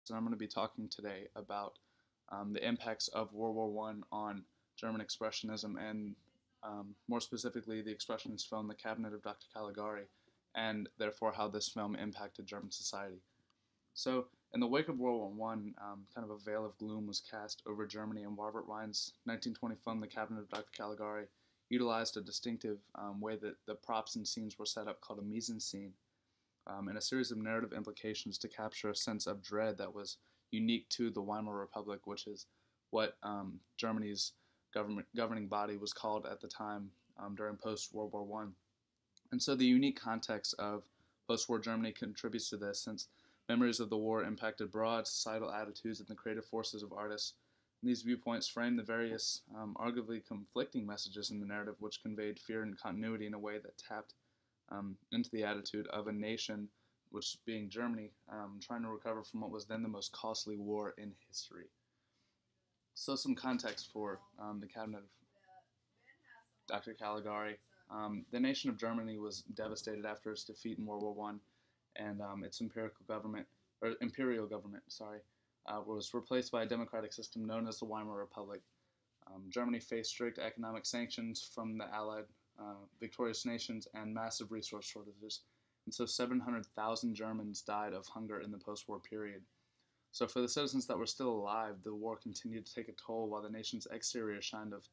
and I'm going to be talking today about the impacts of World War One on German Expressionism and more specifically the Expressionist film The Cabinet of Dr. Caligari, and therefore how this film impacted German society. So, in the wake of World War One, kind of a veil of gloom was cast over Germany, and Robert Wien's 1920 film The Cabinet of Dr. Caligari utilized a distinctive way that the props and scenes were set up called a mise en scene, and a series of narrative implications to capture a sense of dread that was unique to the Weimar Republic, which is what Germany's governing body was called at the time during post World War One. And so the unique context of post war Germany contributes to this, since memories of the war impacted broad societal attitudes and the creative forces of artists. And these viewpoints frame the various, arguably conflicting messages in the narrative, which conveyed fear and continuity in a way that tapped into the attitude of a nation, which being Germany, trying to recover from what was then the most costly war in history. So, some context for the cabinet of Dr. Caligari. The nation of Germany was devastated after its defeat in World War One, and its imperial government, was replaced by a democratic system known as the Weimar Republic. Germany faced strict economic sanctions from the Allied victorious nations and massive resource shortages. And so 700,000 Germans died of hunger in the post-war period. So for the citizens that were still alive, the war continued to take a toll while the nation's exterior shined of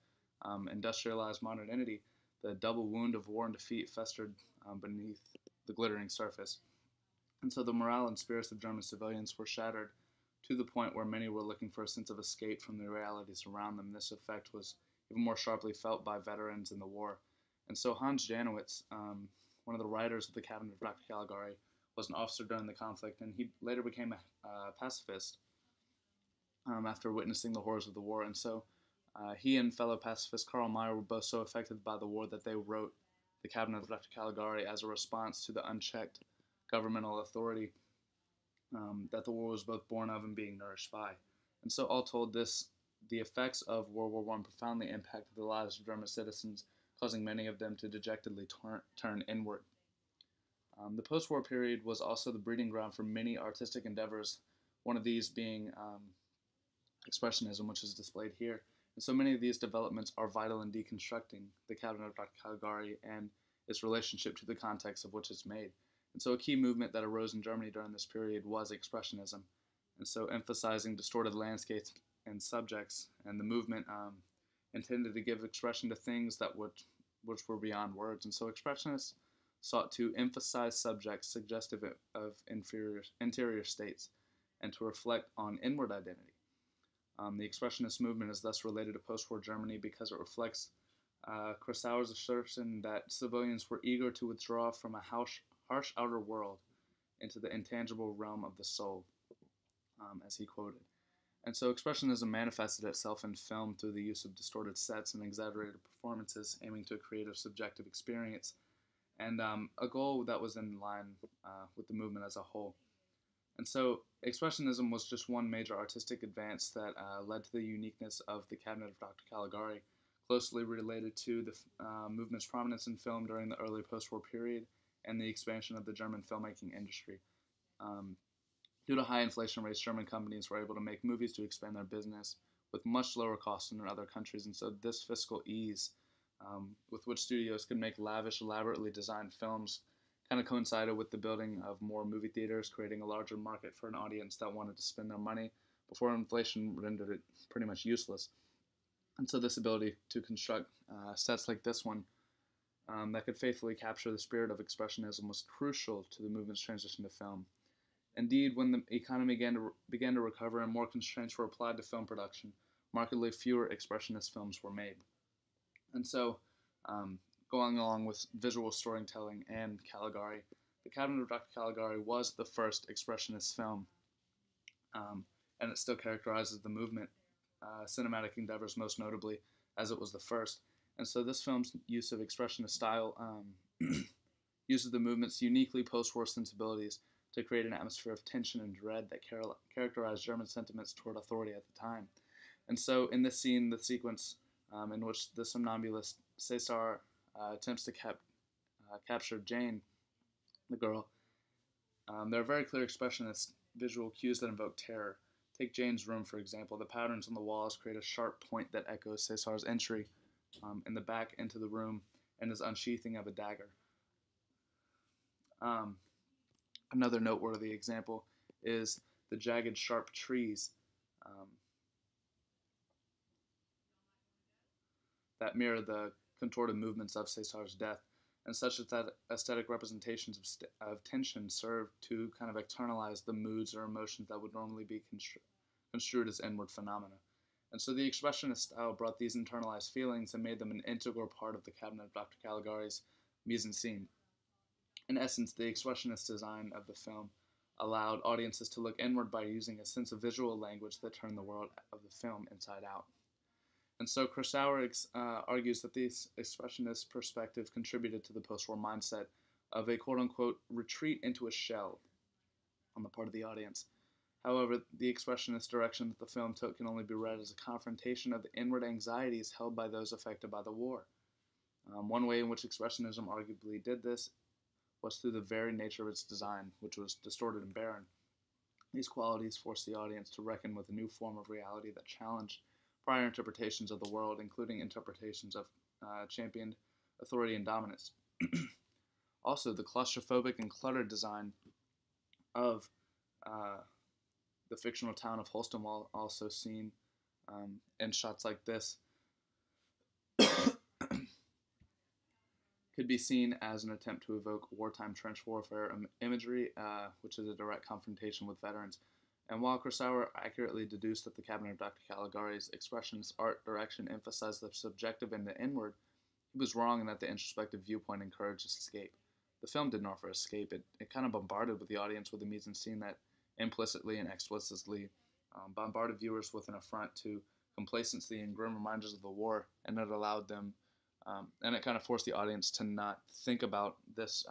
industrialized modernity. The double wound of war and defeat festered beneath the glittering surface. And so the morale and spirits of German civilians were shattered to the point where many were looking for a sense of escape from the realities around them. This effect was even more sharply felt by veterans in the war. And so Hans Janowitz, one of the writers of The Cabinet of Dr. Caligari, was an officer during the conflict, and he later became a pacifist after witnessing the horrors of the war. And so he and fellow pacifist Karl Mayr were both so affected by the war that they wrote The Cabinet of Dr. Caligari as a response to the unchecked governmental authority that the war was both born of and being nourished by. And so, all told, the effects of World War I profoundly impacted the lives of German citizens, causing many of them to dejectedly turn inward. The post-war period was also the breeding ground for many artistic endeavors, one of these being Expressionism, which is displayed here. And so many of these developments are vital in deconstructing the Cabinet of Dr. Caligari and its relationship to the context of which it's made. And so a key movement that arose in Germany during this period was Expressionism. And so emphasizing distorted landscapes and subjects, and the movement intended to give expression to things which were beyond words. And so Expressionists sought to emphasize subjects suggestive of interior states and to reflect on inward identity. The Expressionist movement is thus related to post-war Germany because it reflects Krasauer's assertion that civilians were eager to withdraw from a harsh outer world into the intangible realm of the soul, as he quoted. And so Expressionism manifested itself in film through the use of distorted sets and exaggerated performances, aiming to create a subjective experience, and a goal that was in line with the movement as a whole. And so Expressionism was just one major artistic advance that led to the uniqueness of the Cabinet of Dr. Caligari, closely related to the movement's prominence in film during the early post-war period and the expansion of the German filmmaking industry. Due to high inflation rates, German companies were able to make movies to expand their business with much lower costs than in other countries, and so this fiscal ease with which studios could make lavish, elaborately designed films kind of coincided with the building of more movie theaters, creating a larger market for an audience that wanted to spend their money before inflation rendered it pretty much useless. And so this ability to construct sets like this one that could faithfully capture the spirit of Expressionism was crucial to the movement's transition to film. Indeed, when the economy began to recover and more constraints were applied to film production, markedly fewer Expressionist films were made. And so, going along with visual storytelling and Caligari, The Cabinet of Dr. Caligari was the first Expressionist film, and it still characterizes the movement cinematic endeavors most notably, as it was the first. And so this film's use of Expressionist style uses the movement's uniquely post-war sensibilities to create an atmosphere of tension and dread that characterized German sentiments toward authority at the time. And so in this scene, the sequence in which the somnambulist Cesar attempts to capture Jane, the girl, there are very clear expressionists visual cues that invoke terror. Take Jane's room, for example. The patterns on the walls create a sharp point that echoes Cesar's entry in the back into the room and his unsheathing of a dagger. Another noteworthy example is the jagged, sharp trees that mirror the contorted movements of Cesar's death, and such aesthetic representations of tension serve to kind of externalize the moods or emotions that would normally be construed as inward phenomena. And so the Expressionist style brought these internalized feelings and made them an integral part of the cabinet of Dr. Caligari's mise-en-scene. In essence, the Expressionist design of the film allowed audiences to look inward by using a sense of visual language that turned the world of the film inside out. And so Kurosawa argues that this expressionist perspective contributed to the post-war mindset of a quote-unquote retreat into a shell on the part of the audience. However, the expressionist direction that the film took can only be read as a confrontation of the inward anxieties held by those affected by the war. One way in which Expressionism arguably did this was through the very nature of its design, which was distorted and barren. These qualities forced the audience to reckon with a new form of reality that challenged prior interpretations of the world, including interpretations of championed authority and dominance. Also, the claustrophobic and cluttered design of the fictional town of Holstonwall, also seen in shots like this, could be seen as an attempt to evoke wartime trench warfare imagery, which is a direct confrontation with veterans. And while Kurosawa accurately deduced that the cabinet of Dr. Caligari's expressionist art direction emphasized the subjective and the inward, he was wrong in that the introspective viewpoint encouraged escape. The film didn't offer escape. It kind of bombarded with the audience with a mise-en-scene that implicitly and explicitly bombarded viewers with an affront to complacency and grim reminders of the war, and it allowed them, and it kind of forced the audience to not think about this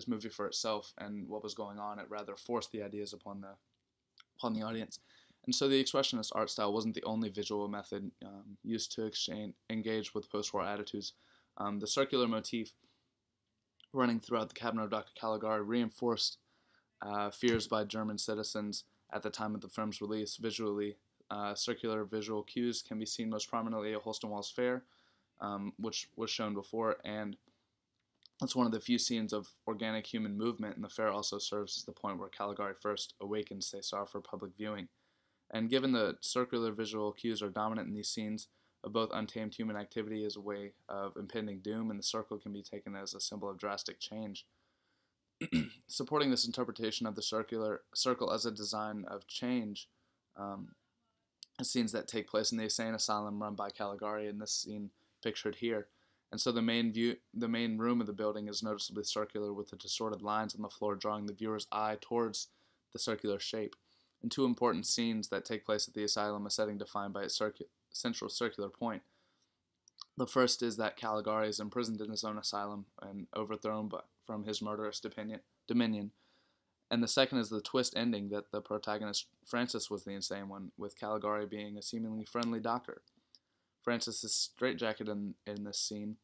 movie for itself and what was going on. It rather forced the ideas upon the audience. And so the expressionist art style wasn't the only visual method used to engage with post-war attitudes. The circular motif running throughout the cabinet of Dr. Caligari reinforced fears by German citizens at the time of the film's release. Visually, circular visual cues can be seen most prominently at Holstonwall's Fair, which was shown before, and it's one of the few scenes of organic human movement, and the fair also serves as the point where Caligari first awakens Cesar for public viewing. And given the circular visual cues are dominant in these scenes of both untamed human activity as a way of impending doom, and the circle can be taken as a symbol of drastic change. Supporting this interpretation of the circle as a design of change, scenes that take place in the insane asylum run by Caligari, in this scene pictured here. And so the main room of the building is noticeably circular, with the distorted lines on the floor drawing the viewer's eye towards the circular shape. And two important scenes that take place at the asylum, a setting defined by its central circular point. The first is that Caligari is imprisoned in his own asylum and overthrown from his murderous dominion. And the second is the twist ending that the protagonist, Francis, was the insane one, with Caligari being a seemingly friendly doctor. Francis is straitjacketed in this scene,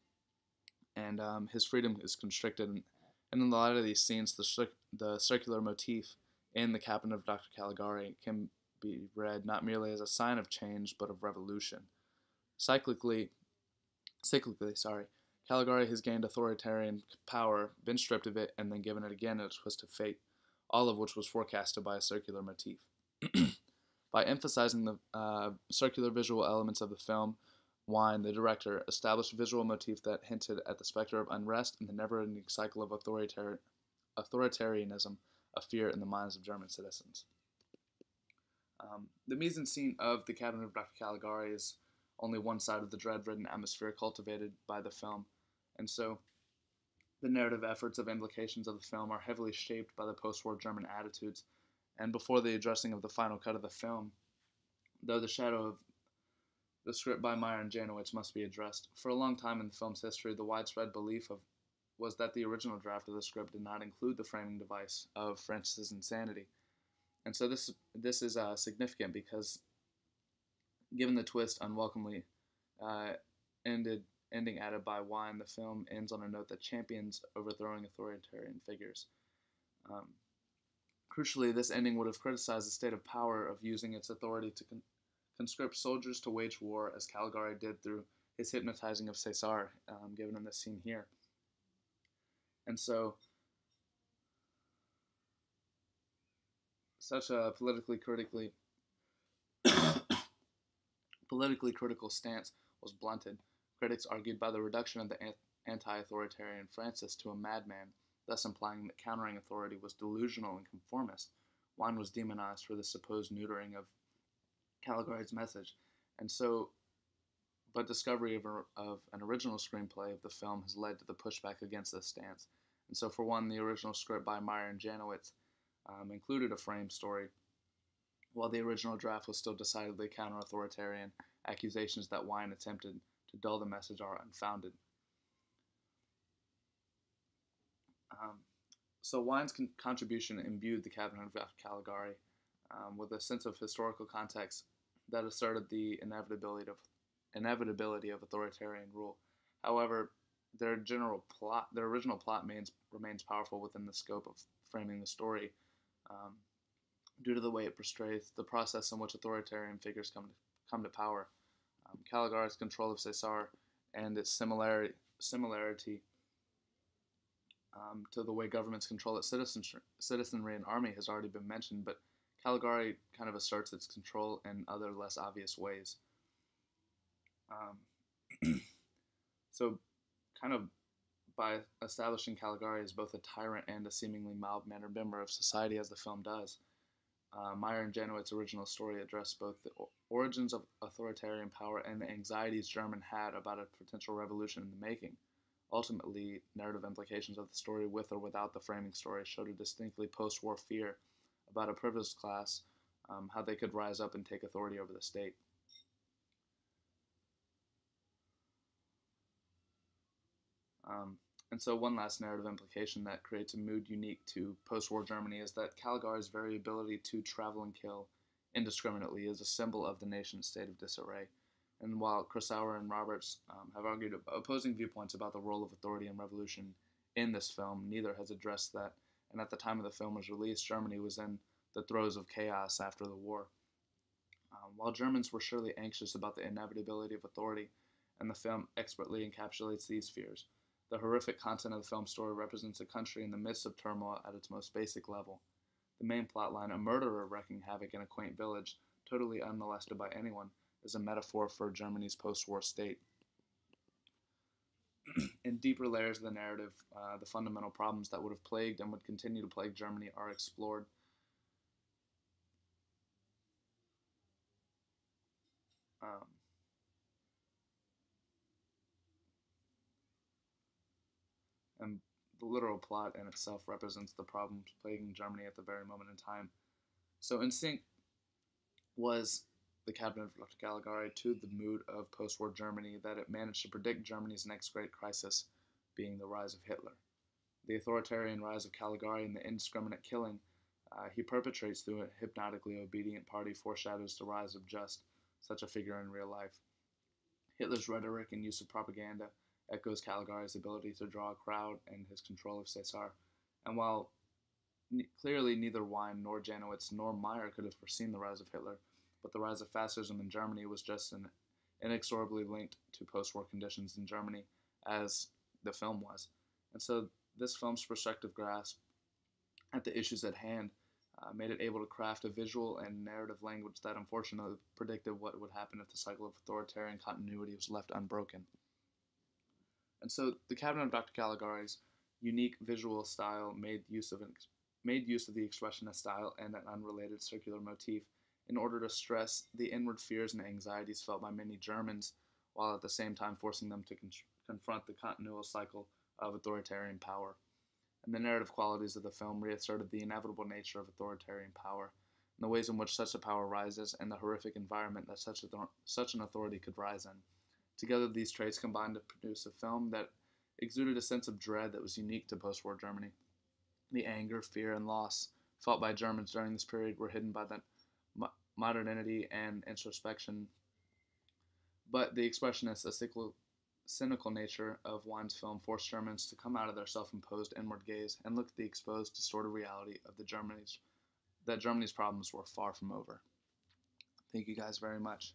and his freedom is constricted. And in the light of these scenes, the circular motif in the cabinet of Dr. Caligari can be read not merely as a sign of change, but of revolution. Cyclically, Caligari has gained authoritarian power, been stripped of it, and then given it again at a twist of fate, all of which was forecasted by a circular motif. By emphasizing the circular visual elements of the film, Wine, the director, established a visual motif that hinted at the specter of unrest and the never-ending cycle of authoritarianism, of fear in the minds of German citizens. The mise-en-scene of the cabinet of Dr. Caligari is only one side of the dread-ridden atmosphere cultivated by the film, and so the narrative efforts of implications of the film are heavily shaped by the post-war German attitudes. And before the addressing of the final cut of the film, though the shadow of the script by Meyer and Janowitz must be addressed. For a long time in the film's history, the widespread belief was that the original draft of the script did not include the framing device of Francis's insanity. And so this is significant because, given the twist unwelcomely ending added by Wine, the film ends on a note that champions overthrowing authoritarian figures. Crucially, this ending would have criticized the state of power of using its authority to conscript soldiers to wage war, as Caligari did through his hypnotizing of Caesar, given in this scene here. And so, such a politically critical stance was blunted. Critics argued by the reduction of the anti-authoritarian Francis to a madman, thus implying that countering authority was delusional and conformist. Wine was demonized for the supposed neutering of Caligari's message, and so, but discovery of an original screenplay of the film has led to the pushback against this stance. And so, for one, the original script by Meyer and Janowitz included a frame story, while the original draft was still decidedly counter-authoritarian. Accusations that Wine attempted to dull the message are unfounded. So Wine's contribution imbued the Cabinet of Caligari with a sense of historical context that asserted the inevitability of authoritarian rule. However, their original plot remains powerful within the scope of framing the story, due to the way it portrays the process in which authoritarian figures come to power. Caligari's control of Caesar and its similarity to the way governments control its citizenry and army has already been mentioned, but Caligari kind of asserts its control in other less obvious ways. So, kind of by establishing Caligari as both a tyrant and a seemingly mild-mannered member of society, as the film does, Meyer and Janowitz's original story addressed both the origins of authoritarian power and the anxieties Germany had about a potential revolution in the making. Ultimately, narrative implications of the story, with or without the framing story, showed a distinctly post-war fear about a privileged class, how they could rise up and take authority over the state. And so one last narrative implication that creates a mood unique to post-war Germany is that Caligari's very ability to travel and kill indiscriminately is a symbol of the nation's state of disarray. And while Krasauer and Roberts have argued opposing viewpoints about the role of authority and revolution in this film, neither has addressed that. And at the time of the film was released, Germany was in the throes of chaos after the war. While Germans were surely anxious about the inevitability of authority, and the film expertly encapsulates these fears, the horrific content of the film story represents a country in the midst of turmoil at its most basic level. The main plotline, a murderer wreaking havoc in a quaint village, totally unmolested by anyone, is a metaphor for Germany's post-war state. In deeper layers of the narrative, the fundamental problems that would have plagued and would continue to plague Germany are explored. And the literal plot in itself represents the problems plaguing Germany at the very moment in time. So in sync was the Cabinet of Dr. Caligari to the mood of post-war Germany that it managed to predict Germany's next great crisis, being the rise of Hitler. The authoritarian rise of Caligari and the indiscriminate killing he perpetrates through a hypnotically obedient party foreshadows the rise of just such a figure in real life. Hitler's rhetoric and use of propaganda echoes Caligari's ability to draw a crowd and his control of Caesar. And while clearly neither Wine nor Janowitz nor Meyer could have foreseen the rise of Hitler, but the rise of fascism in Germany was just inexorably linked to post-war conditions in Germany, as the film was. And so this film's perspective grasp at the issues at hand made it able to craft a visual and narrative language that unfortunately predicted what would happen if the cycle of authoritarian continuity was left unbroken. And so the Cabinet of Dr. Caligari's unique visual style made use of the expressionist style and an unrelated circular motif in order to stress the inward fears and anxieties felt by many Germans, while at the same time forcing them to confront the continual cycle of authoritarian power. And the narrative qualities of the film reasserted the inevitable nature of authoritarian power, and the ways in which such a power rises, and the horrific environment that such an authority could rise in. Together, these traits combined to produce a film that exuded a sense of dread that was unique to post-war Germany. The anger, fear, and loss felt by Germans during this period were hidden by the modernity and introspection, but the expressionist, cynical nature of Wine's film forced Germans to come out of their self-imposed inward gaze and look at the exposed, distorted reality of that Germany's problems were far from over. Thank you guys very much.